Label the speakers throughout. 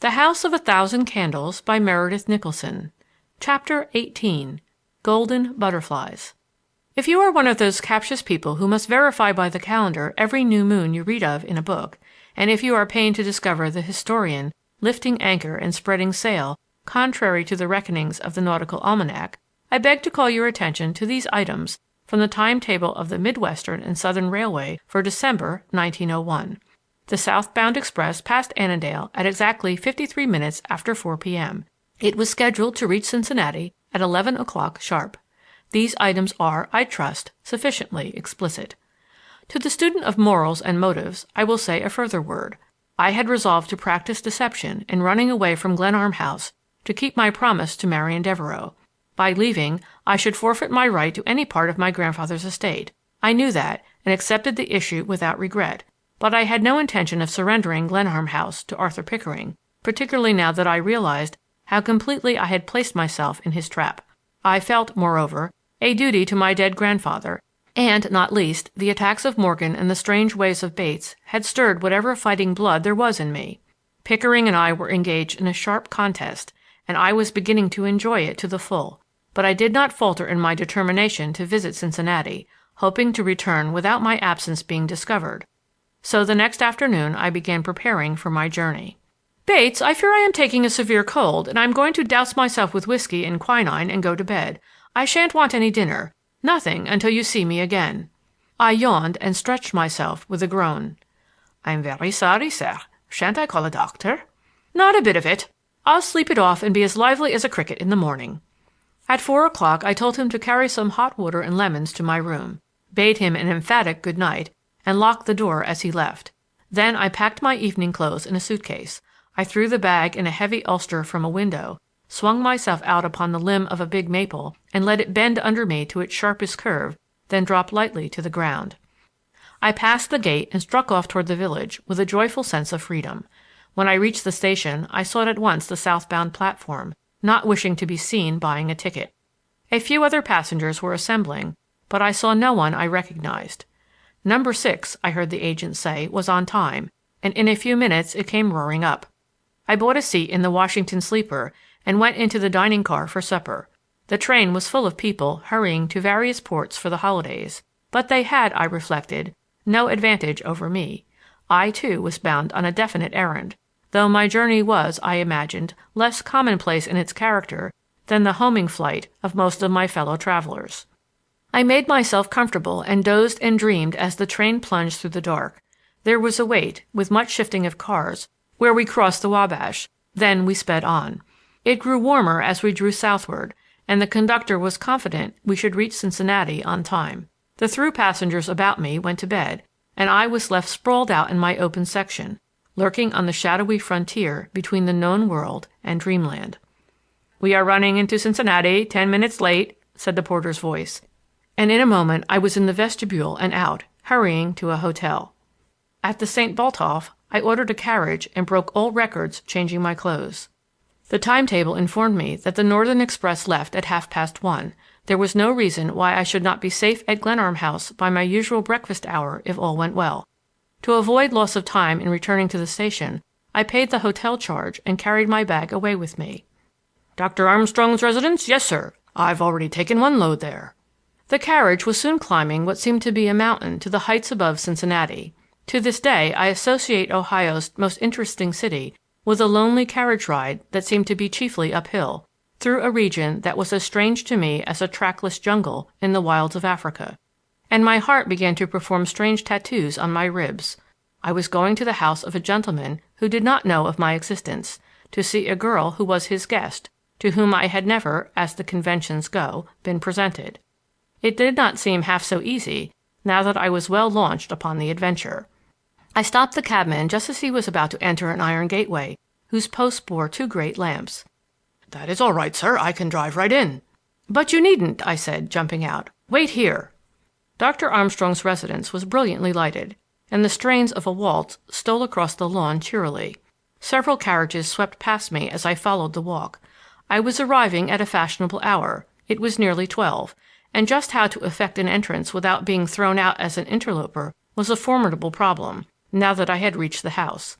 Speaker 1: The House of a Thousand Candles by Meredith Nicholson. Chapter 18. Golden Butterflies. If you are one of those captious people who must verify by the calendar every new moon you read of in a book, and if you are pained to discover the historian lifting anchor and spreading sail contrary to the reckonings of the nautical almanac, I beg to call your attention to these items from the timetable of the Midwestern and Southern Railway for December, 1901. The southbound express passed Annandale at exactly 53 minutes after 4 p.m. It was scheduled to reach Cincinnati at 11 o'clock sharp. These items are, I trust, sufficiently explicit. To the student of morals and motives, I will say a further word. I had resolved to practice deception in running away from Glenarm House to keep my promise to Marian Devereux. By leaving, I should forfeit my right to any part of my grandfather's estate. I knew that, and accepted the issue without regret. But I had no intention of surrendering Glenarm House to Arthur Pickering, particularly now that I realized how completely I had placed myself in his trap. I felt, moreover, a duty to my dead grandfather, and, not least, the attacks of Morgan and the strange ways of Bates had stirred whatever fighting blood there was in me. Pickering and I were engaged in a sharp contest, and I was beginning to enjoy it to the full. But I did not falter in my determination to visit Cincinnati, hoping to return without my absence being discovered. So the next afternoon I began preparing for my journey. "Bates, I fear I am taking a severe cold, and I am going to douse myself with whiskey and quinine and go to bed. I shan't want any dinner. Nothing until you see me again." I yawned and stretched myself with a groan. "I'm very sorry, sir. Shan't I call a doctor?" "Not a bit of it. I'll sleep it off and be as lively as a cricket in the morning." At 4 o'clock I told him to carry some hot water and lemons to my room, bade him an emphatic good night, and locked the door as he left. Then I packed my evening clothes in a suitcase. I threw the bag in a heavy ulster from a window, swung myself out upon the limb of a big maple, and let it bend under me to its sharpest curve, then drop lightly to the ground. I passed the gate and struck off toward the village with a joyful sense of freedom. When I reached the station, I sought at once the southbound platform, not wishing to be seen buying a ticket. A few other passengers were assembling, but I saw no one I recognized. Number 6, I heard the agent say, was on time, and in a few minutes it came roaring up. I bought a seat in the Washington sleeper and went into the dining car for supper. The train was full of people hurrying to various ports for the holidays, but they had, I reflected, no advantage over me. I, too, was bound on a definite errand, though my journey was, I imagined, less commonplace in its character than the homing flight of most of my fellow travelers. I made myself comfortable and dozed and dreamed as the train plunged through the dark. There was a wait, with much shifting of cars, where we crossed the Wabash. Then we sped on. It grew warmer as we drew southward, and the conductor was confident we should reach Cincinnati on time. The through passengers about me went to bed, and I was left sprawled out in my open section, lurking on the shadowy frontier between the known world and dreamland. "We are running into Cincinnati, 10 minutes late," said the porter's voice, and in a moment I was in the vestibule and out, hurrying to a hotel. At the St. Botolph, I ordered a carriage and broke all records changing my clothes. The timetable informed me that the Northern Express left at 1:30. There was no reason why I should not be safe at Glenarm House by my usual breakfast hour if all went well. To avoid loss of time in returning to the station, I paid the hotel charge and carried my bag away with me. "Dr. Armstrong's residence? Yes, sir. I've already taken one load there." The carriage was soon climbing what seemed to be a mountain to the heights above Cincinnati. To this day I associate Ohio's most interesting city with a lonely carriage ride that seemed to be chiefly uphill, through a region that was as strange to me as a trackless jungle in the wilds of Africa. And my heart began to perform strange tattoos on my ribs. I was going to the house of a gentleman who did not know of my existence, to see a girl who was his guest, to whom I had never, as the conventions go, been presented. It did not seem half so easy, now that I was well launched upon the adventure. I stopped the cabman just as he was about to enter an iron gateway, whose posts bore 2 great lamps. "That is all right, sir. I can drive right in." "But you needn't," I said, jumping out. "Wait here." Dr. Armstrong's residence was brilliantly lighted, and the strains of a waltz stole across the lawn cheerily. Several carriages swept past me as I followed the walk. I was arriving at a fashionable hour. It was nearly 12, and just how to effect an entrance without being thrown out as an interloper was a formidable problem, now that I had reached the house.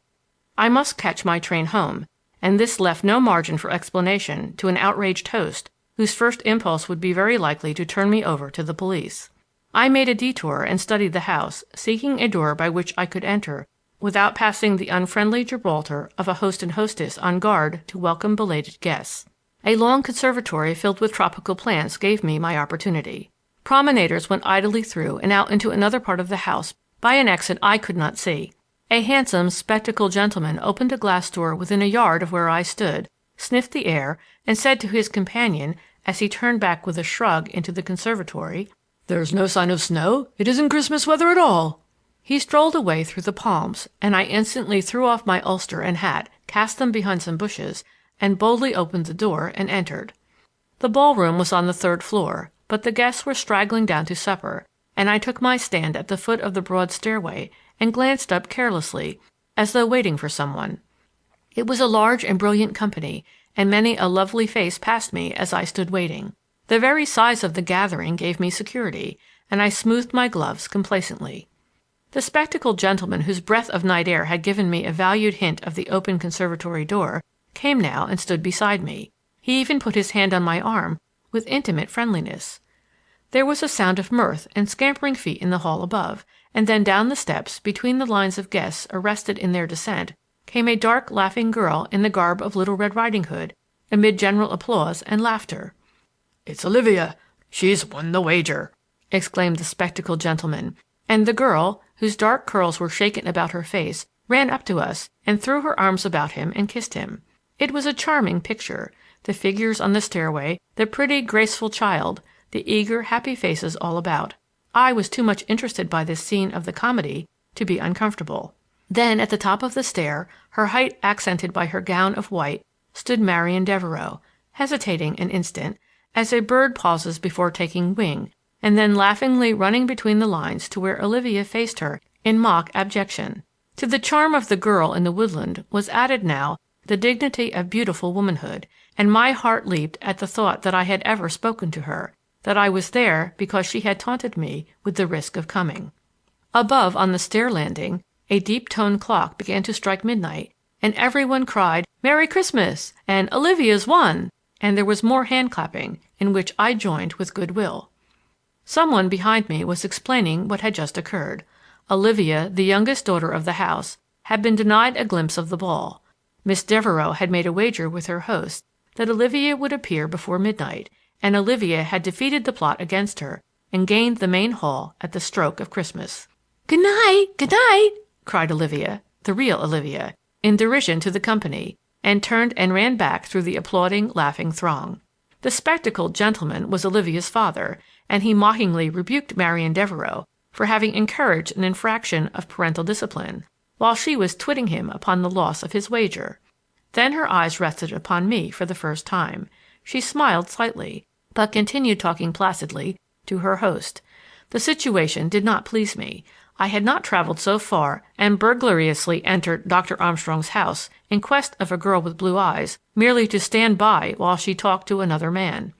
Speaker 1: I must catch my train home, and this left no margin for explanation to an outraged host whose first impulse would be very likely to turn me over to the police. I made a detour and studied the house, seeking a door by which I could enter without passing the unfriendly Gibraltar of a host and hostess on guard to welcome belated guests. A long conservatory filled with tropical plants gave me my opportunity. Promenaders went idly through and out into another part of the house by an exit I could not see. A handsome, spectacled gentleman opened a glass door within a yard of where I stood, sniffed the air, and said to his companion, as he turned back with a shrug into the conservatory, "There's no sign of snow. It isn't Christmas weather at all." He strolled away through the palms, and I instantly threw off my ulster and hat, cast them behind some bushes, and boldly opened the door and entered. The ballroom was on the third floor, but the guests were straggling down to supper, and I took my stand at the foot of the broad stairway and glanced up carelessly, as though waiting for someone. It was a large and brilliant company, and many a lovely face passed me as I stood waiting. The very size of the gathering gave me security, and I smoothed my gloves complacently. The spectacled gentleman whose breath of night air had given me a valued hint of the open conservatory door came now and stood beside me. He even put his hand on my arm with intimate friendliness. There was a sound of mirth and scampering feet in the hall above, and then down the steps, between the lines of guests arrested in their descent, came a dark, laughing girl in the garb of Little Red Riding Hood, amid general applause and laughter. "It's Olivia. She's won the wager," exclaimed the spectacled gentleman, and the girl, whose dark curls were shaken about her face, ran up to us and threw her arms about him and kissed him. It was a charming picture, the figures on the stairway, the pretty, graceful child, the eager, happy faces all about. I was too much interested by this scene of the comedy to be uncomfortable. Then at the top of the stair, her height accented by her gown of white, stood Marian Devereux, hesitating an instant, as a bird pauses before taking wing, and then laughingly running between the lines to where Olivia faced her in mock abjection. To the charm of the girl in the woodland was added now the dignity of beautiful womanhood, and my heart leaped at the thought that I had ever spoken to her, that I was there because she had taunted me with the risk of coming. Above on the stair landing, a deep-toned clock began to strike midnight, and everyone cried, "Merry Christmas!" and "Olivia's won!" and there was more hand-clapping, in which I joined with good will. Someone behind me was explaining what had just occurred. Olivia, the youngest daughter of the house, had been denied a glimpse of the ball. Miss Devereux had made a wager with her host that Olivia would appear before midnight, and Olivia had defeated the plot against her and gained the main hall at the stroke of Christmas. "Good night! Good night!" cried Olivia, the real Olivia, in derision to the company, and turned and ran back through the applauding, laughing throng. The spectacled gentleman was Olivia's father, and he mockingly rebuked Marian Devereux for having encouraged an infraction of parental discipline, while she was twitting him upon the loss of his wager. Then her eyes rested upon me for the first time. She smiled slightly, but continued talking placidly to her host. The situation did not please me. I had not traveled so far and burglariously entered Dr. Armstrong's house in quest of a girl with blue eyes merely to stand by while she talked to another man.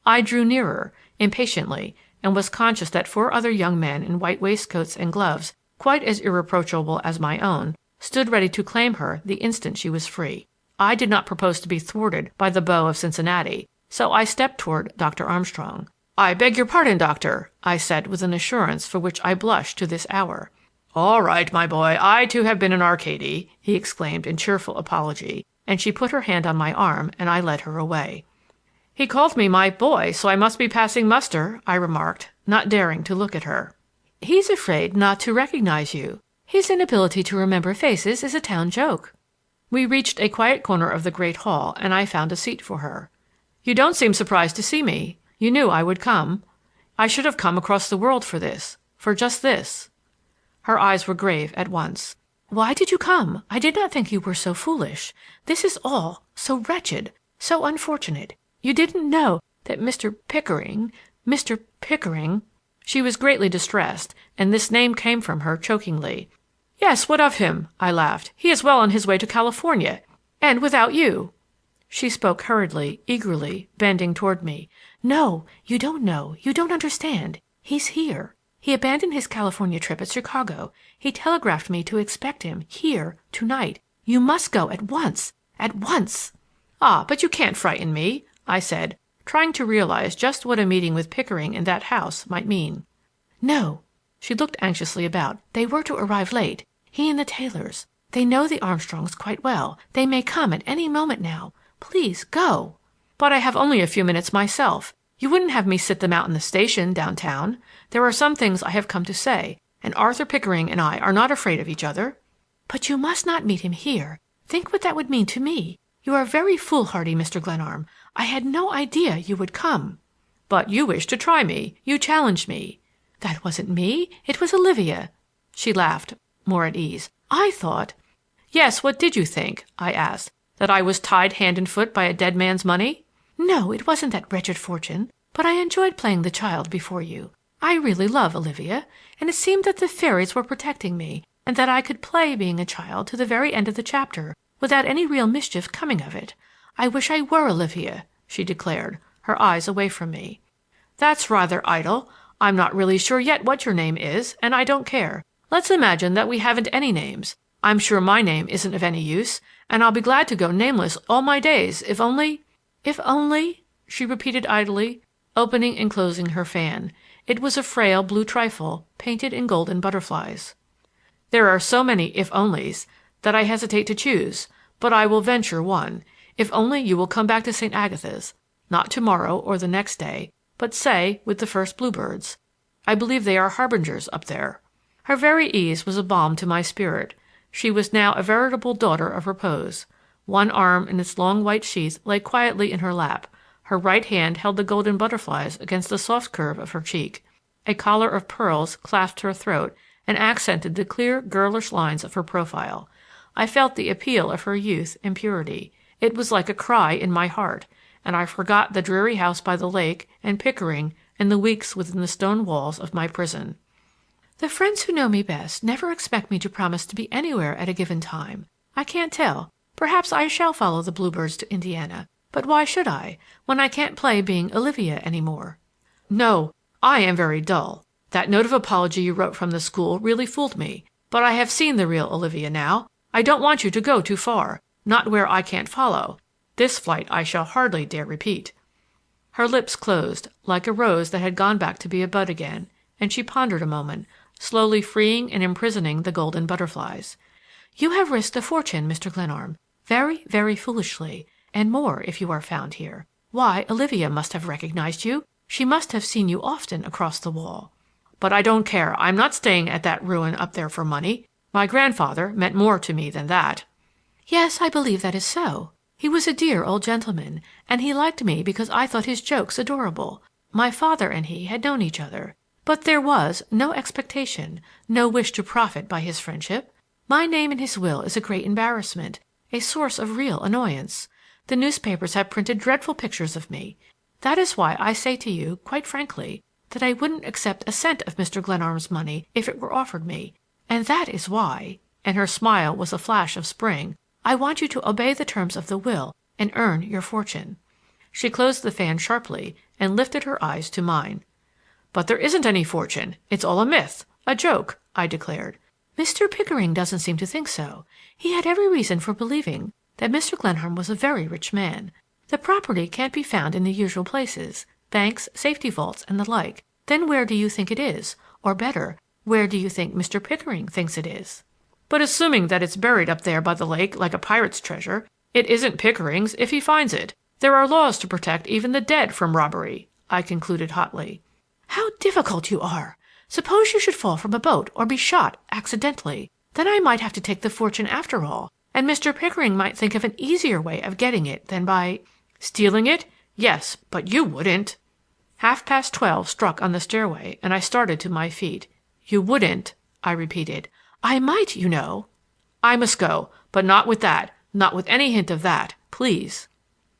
Speaker 1: I drew nearer, impatiently, and was conscious that 4 other young men in white waistcoats and gloves, quite as irreproachable as my own, stood ready to claim her the instant she was free. I did not propose to be thwarted by the beau of Cincinnati, so I stepped toward Dr. Armstrong. "I beg your pardon, doctor," I said with an assurance for which I blush to this hour. "All right, my boy, I too have been in Arcady," he exclaimed in cheerful apology, and she put her hand on my arm and I led her away. "He called me my boy, so I must be passing muster," I remarked, not daring to look at her. "He's afraid not to recognize you. His inability to remember faces is a town joke." We reached a quiet corner of the great hall, and I found a seat for her. "You don't seem surprised to see me. You knew I would come. I should have come across the world for this, for just this." Her eyes were grave at once. "Why did you come? I did not think you were so foolish. This is all so wretched, so unfortunate. You didn't know that Mr. Pickering—" She was greatly distressed, and this name came from her chokingly. "Yes, what of him?" I laughed. "He is well on his way to California, and without you." She spoke hurriedly, eagerly, bending toward me. "No, you don't know. You don't understand. He's here. He abandoned his California trip at Chicago. He telegraphed me to expect him here to-night. You must go at once, At once!" "Ah, but you can't frighten me," I said, trying to realize just what a meeting with Pickering in that house might mean. "No." She looked anxiously about. "They were to arrive late. He and the Taylors. They know the Armstrongs quite well. They may come at any moment now. Please go." "But I have only a few minutes myself. You wouldn't have me sit them out in the station downtown. There are some things I have come to say, and Arthur Pickering and I are not afraid of each other." "But you must not meet him here. Think what that would mean to me. You are very foolhardy, Mr. Glenarm. I had no idea you would come." "But you wished to try me. You challenged me." "That wasn't me. It was Olivia." She laughed, more at ease. "I thought—" "Yes, what did you think?" I asked. "That I was tied hand and foot by a dead man's money?" "No, it wasn't that wretched fortune. But I enjoyed playing the child before you. I really love Olivia, and it seemed that the fairies were protecting me, and that I could play being a child to the very end of the chapter without any real mischief coming of it. I wish I were Olivia," she declared, her eyes away from me. "That's rather idle. I'm not really sure yet what your name is, and I don't care. Let's imagine that we haven't any names. I'm sure my name isn't of any use, and I'll be glad to go nameless all my days if only—" "If only—" she repeated idly, opening and closing her fan. It was a frail blue trifle, painted in golden butterflies. "There are so many if onlys that I hesitate to choose, but I will venture one. If only you will come back to St. Agatha's, not tomorrow or the next day, but say with the first bluebirds. I believe they are harbingers up there." Her very ease was a balm to my spirit. She was now a veritable daughter of repose. One arm in its long white sheath lay quietly in her lap. Her right hand held the golden butterflies against the soft curve of her cheek. A collar of pearls clasped her throat and accented the clear girlish lines of her profile. I felt the appeal of her youth and purity. It was like a cry in my heart, and I forgot the dreary house by the lake and Pickering and the weeks within the stone walls of my prison. "The friends who know me best never expect me to promise to be anywhere at a given time. I can't tell. Perhaps I shall follow the bluebirds to Indiana. But why should I, when I can't play being Olivia any more?" "No, I am very dull. That note of apology you wrote from the school really fooled me. But I have seen the real Olivia now. I don't want you to go too far, not where I can't follow. This flight I shall hardly dare repeat." Her lips closed, like a rose that had gone back to be a bud again, and she pondered a moment, slowly freeing and imprisoning the golden butterflies. "You have risked a fortune, Mr. Glenarm, very, very foolishly, and more if you are found here. Why, Olivia must have recognized you. She must have seen you often across the wall." "But I don't care. I'm not staying at that ruin up there for money. My grandfather meant more to me than that." "Yes, I believe that is so. He was a dear old gentleman, and he liked me because I thought his jokes adorable. My father and he had known each other, but there was no expectation, no wish to profit by his friendship. My name in his will is a great embarrassment, a source of real annoyance. The newspapers have printed dreadful pictures of me. That is why I say to you, quite frankly, that I wouldn't accept a cent of Mr. Glenarm's money if it were offered me. And that is why," and her smile was a flash of spring, "I want you to obey the terms of the will and earn your fortune." She closed the fan sharply and lifted her eyes to mine. "But there isn't any fortune. It's all a myth, a joke," I declared. "Mr. Pickering doesn't seem to think so. He had every reason for believing that Mr. Glenarm was a very rich man. The property can't be found in the usual places, banks, safety vaults, and the like. Then where do you think it is? Or better, where do you think Mr. Pickering thinks it is?" "But assuming that it's buried up there by the lake like a pirate's treasure, it isn't Pickering's if he finds it. There are laws to protect even the dead from robbery," I concluded hotly. "How difficult you are! Suppose you should fall from a boat or be shot accidentally. Then I might have to take the fortune after all, and Mr. Pickering might think of an easier way of getting it than by—" "Stealing it? Yes, but you wouldn't." 12:30 struck on the stairway, and I started to my feet. "You wouldn't," I repeated. "I might, you know." "I must go, but not with that, not with any hint of that, please."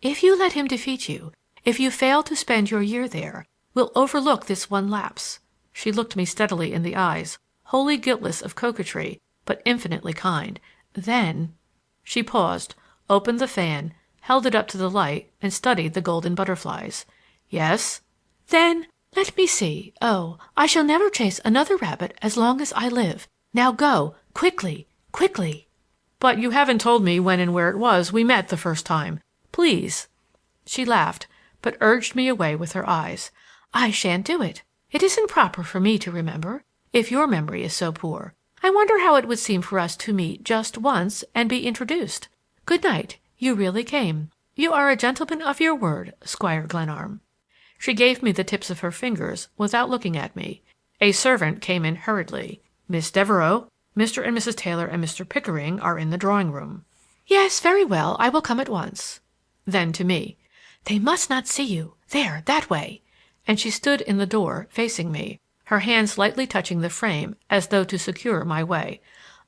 Speaker 1: "If you let him defeat you, if you fail to spend your year there, we'll overlook this one lapse." She looked me steadily in the eyes, wholly guiltless of coquetry, but infinitely kind. "Then—" She paused, opened the fan, held it up to the light, and studied the golden butterflies. "Yes?" "Then, let me see. Oh, I shall never chase another rabbit as long as I live. Now go, quickly, quickly." But you haven't told me when and where it was we met the first time. Please." She laughed, but urged me away with her eyes. "I shan't do it. It isn't proper for me to remember, if your memory is so poor. I wonder how it would seem for us to meet just once and be introduced. Good night. You really came. You are a gentleman of your word, Squire Glenarm." She gave me the tips of her fingers without looking at me. A servant came in hurriedly. "Miss Devereux, Mr. and Mrs. Taylor and Mr. Pickering are in the drawing-room." "Yes, very well. I will come at once." Then to me, "They must not see you. There, that way." And she stood in the door, facing me, her hands lightly touching the frame as though to secure my way.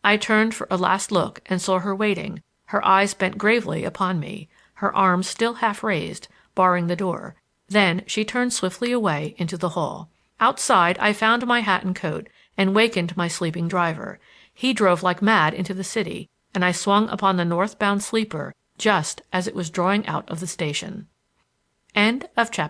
Speaker 1: I turned for a last look and saw her waiting, her eyes bent gravely upon me, her arms still half raised, barring the door. Then she turned swiftly away into the hall. Outside I found my hat and coat and wakened my sleeping driver. He drove like mad into the city, and I swung upon the northbound sleeper just as it was drawing out of the station. End of chapter